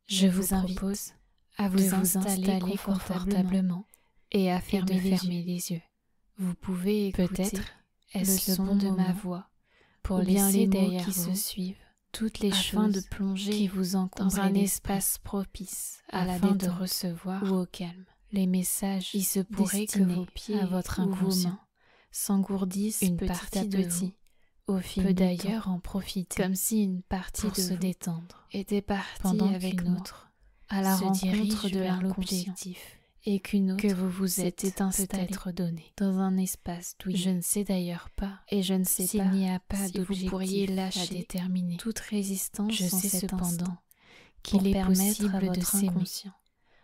Je vous propose à vous installer confortablement et à fermer les yeux. Vous pouvez écouter peut-être est-ce le son de ma voix pour laisser derrière qui se suivent toutes les choses de plonger qui vous encombrent dans un espace propice à la détente de recevoir ou au calme. Les messages il se pourrait que vos pieds à votre inconscient s'engourdissent une partie à petit au fil peut d'ailleurs en profiter comme si une partie de se détendre était partie pendant avec une autre à la rencontre de l'objectif et qu'une autre que vous vous êtes peut-être donné dans un espace douillet. Je ne sais d'ailleurs pas et je ne sais s'il n'y a pas si vous pourriez lâcher à déterminer toute résistance. Je sais cependant qu'il est possible de s'aimer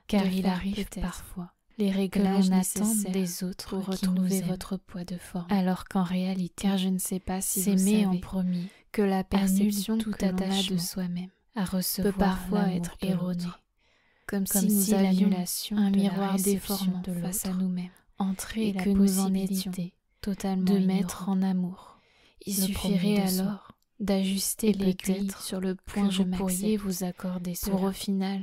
car il arrive parfois les réglages nécessaires des autres pour retrouver votre poids de forme. Alors qu'en réalité, car je ne sais pas si s'aimer en premier, que la perception tout attache de soi-même à recevoir peut parfois être erronée, comme si nous avions un miroir déformant face à nous-mêmes, entrer et que nous en étions totalement de mettre en amour. Il suffirait alors d'ajuster l'aiguille sur le point que vous pourriez vous accorder cela. Pour au final,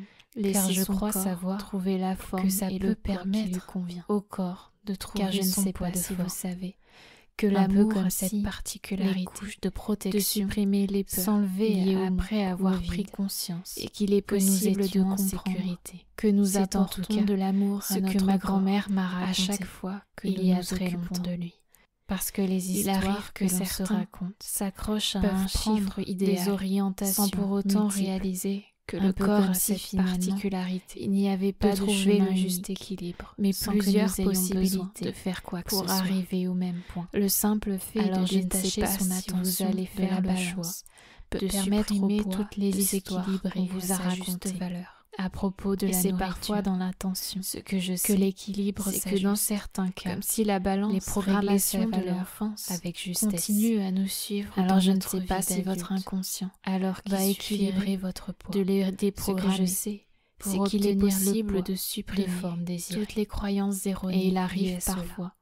car je crois savoir trouver la forme que ça peut permettre au corps de trouver car je ne sais pas si vous savez que l'amour a cette particularité de protection, de supprimer les peurs, s'enlever après avoir pris conscience et qu'il est possible de en sécurité, que nous apportons de l'amour à notre que ma grand-mère m'a raconté à chaque fois qu'il y a très longtemps de lui. Parce que les histoires que l'on se raconte s'accrochent à un chiffre idéal, des orientations sans pour autant réaliser que le corps a cette particularité. Il n'y avait pas de chemin juste équilibre, mais plusieurs possibilités de faire quoi que ce soit pour arriver au même point. Le simple fait de détacher son attention vous allez faire le choix peut permettre toutes les histoires qu'on vous a racontées à propos de la nourriture. C'est parfois dans l'intention. Ce que je sais, que l'équilibre, c'est que dans certains cas, comme si la balance, les programmations de l'enfance avec justesse continuent à nous suivre. Alors je ne sais pas si votre inconscient va équilibrer votre poids, de les déprogrammer. Ce que je sais, c'est qu'il est possible de supprimer toutes les croyances erronées. Et il arrive parfois.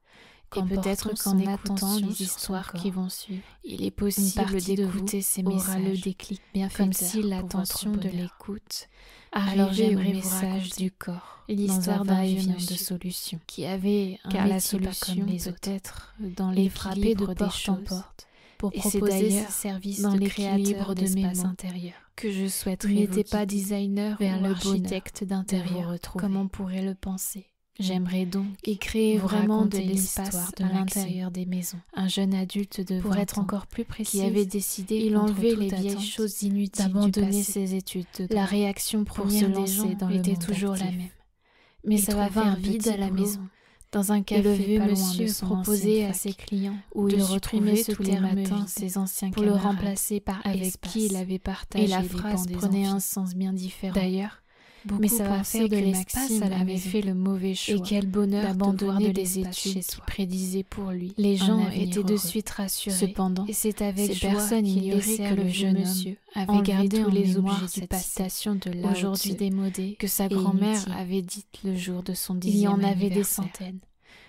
Et peut-être qu'en écoutant les histoires qui vont suivre, il est possible d'écouter ces messages, le déclic bienfaiteur, comme si l'attention de l'écoute arrivait au message du corps, l'histoire d'un vient de solution, qui avait car la solution peut-être dans les frapper de porte en porte, pour proposer ses services dans les créateurs d'espace intérieur, que je souhaiterais n'était pas designer vers le architecte d'intérieur, comme on pourrait le penser. J'aimerais donc y créer vraiment de l'espace à l'intérieur des maisons. Un jeune adulte de 20 ans, pour être encore plus précis, qui avait décidé il enlever les vieilles choses inutiles d'abandonner ses études. La réaction première des gens était toujours la même. Mais ça va faire vide à la maison. Dans un café, le vieux monsieur proposait à ses clients où il retrouvait tous les matins ses anciens camarades pour le remplacer par avec qui il avait partagé. Et la phrase prenait un sens bien différent. D'ailleurs, mais ça va faire de l'espace, elle avait fait le mauvais choix. Et quel bonheur d'abandonner des études qui prédisaient pour lui. Les gens étaient de suite rassurés. Cependant, et c'est avec ces personnes ignoraient que le jeune monsieur avait gardé tous les objets du passation de là aujourd'hui démodé que sa grand-mère avait dites le jour de son 10e anniversaire. Il y en avait des centaines.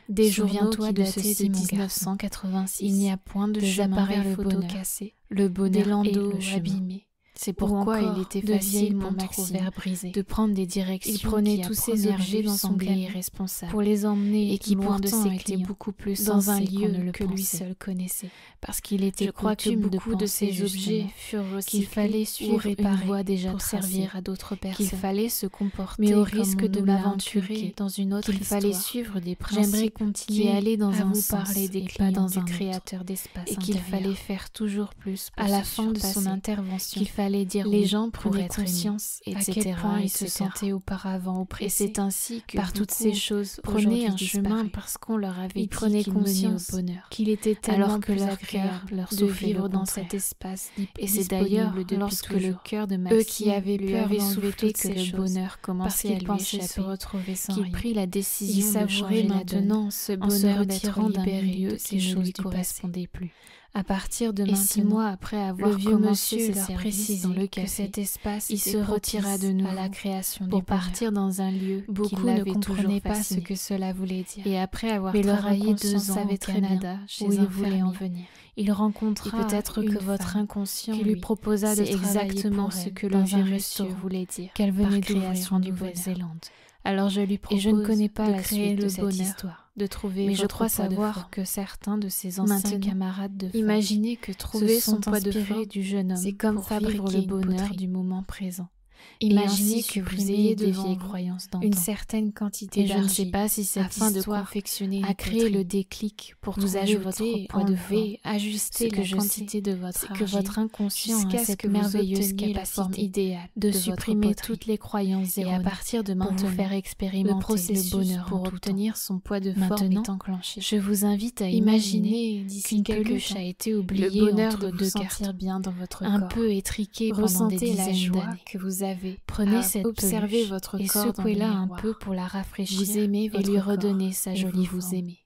Des journaux qui dataient de 1986. Il n'y a point de chemin vers le bonheur cassé, le bonheur des landaux abîmés. C'est pourquoi il était facile pour Maxime de prendre des directions. Il prenait tous ces objets dans son camion irresponsable pour les emmener et qui pourtant étaient beaucoup plus dans un lieu que lui seul connaissait. Parce qu'il était coutume de beaucoup de ces objets furent qu'il fallait suivre une voie déjà pour servir à d'autres personnes. Qu'il fallait se comporter mais au risque de m'aventurer dans une autre histoire. Qu'il fallait suivre des principes. J'aimerais continuer à aller dans un sens parler des clients dans un créateur d'espace et qu'il fallait faire toujours plus à la fin de son intervention. Qu'il fallait dire les gens prenaient conscience à quel point ils se sentaient auparavant oppressés. Et c'est ainsi que par toutes ces choses prenaient un chemin parce qu'on leur avait dit qu'ils menaient au bonheur, qu'il était tellement que leur cœur de vivre dans cet espace. Et c'est d'ailleurs lorsque le cœur de Maxime, eux qui avaient peur d'enlever que le bonheur commençait à lui échapper, se retrouver sans qu'il prit la décision de changer maintenant ce bonheur d'être libéré de ces choses qui ne correspondaient plus. À partir de maintenant, 6 mois après avoir commencé ses services dans le café, que cet espace, il se retira de nouveau à la création pour partir dans un lieu beaucoup ne comprenaient pas ce que cela voulait dire. Et après avoir travaillé 2 ans au Canada, où il voulait en venir, il rencontra peut-être que votre inconscient qui lui proposa de travailler exactement pour ce elle que le dans un vieux restaurant monsieur voulait dire qu'elle venait par création d'ouvrir en du bonheur. Nouvelle-Zélande. Alors je lui propose Et je ne connais pas de la créer suite le de cette bonheur, histoire, de trouver mais votre je crois poids de savoir forme. que certains de ses anciens Maintenant, camarades de fac imaginez que trouver se son sont poids de inspirés forme, du jeune homme c'est comme pour fabriquer vivre le une bonheur poterie. du moment présent. Imaginez Et que vous supprimer ayez des devant vieilles vous croyances d'antan. une certaine quantité Et je ne sais d'argile pas si cette afin de histoire confectionner a une créé poterie. le déclic pour Vous trouver ajoutez, votre poids de forme. enlevez, ajustez Ce que la je quantité sais, de votre c'est argile que votre inconscient a jusqu'à ce cette que vous merveilleuse obteniez la forme capacité idéale de votre supprimer poterie. toutes les croyances Et à erronées partir de pour vous maintenant, faire le expérimenter processus le bonheur pour en tout obtenir son poids de temps. forme Maintenant, est enclenché. je vous invite à imaginer Imaginez d'ici qu'une quelque peluche temps a été le oubliée bonheur entre de vous deux sentir cartons, bien dans votre un corps. peu étriquée pendant des Ressentez la dizaines joie d'années. que vous avez Prenez à cette observer peluche votre et corps dans le secouez-la un miroir. peu pour la rafraîchir Vous aimez et votre lui corps redonner sa et jolie vous forme. aimez.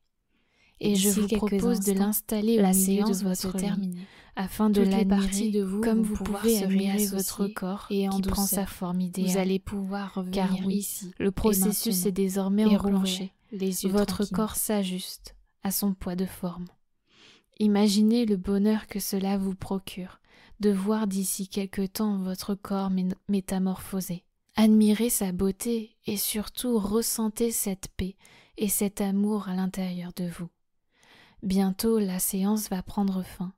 Et je d'ici vous quelques propose de instants, l'installer au la milieu de séance va se votre lit terminer. afin de Toutes les parties l'admirer de vous comme vont vous pouvoir pouvez se admirer votre réassocier corps et en qui prend douceur, sa forme idéale. Vous allez pouvoir revenir Car oui, ici le processus maintenant est désormais et enclenché. rouvrir les yeux Votre tranquillement. corps s'ajuste à son poids de forme. Imaginez le bonheur que cela vous procure de voir d'ici quelque temps votre corps métamorphosé. Admirez sa beauté et surtout ressentez cette paix et cet amour à l'intérieur de vous. Bientôt la séance va prendre fin,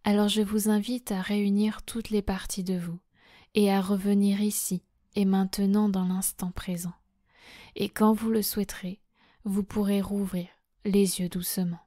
alors je vous invite à réunir toutes les parties de vous et à revenir ici et maintenant dans l'instant présent. Et quand vous le souhaiterez, vous pourrez rouvrir les yeux doucement.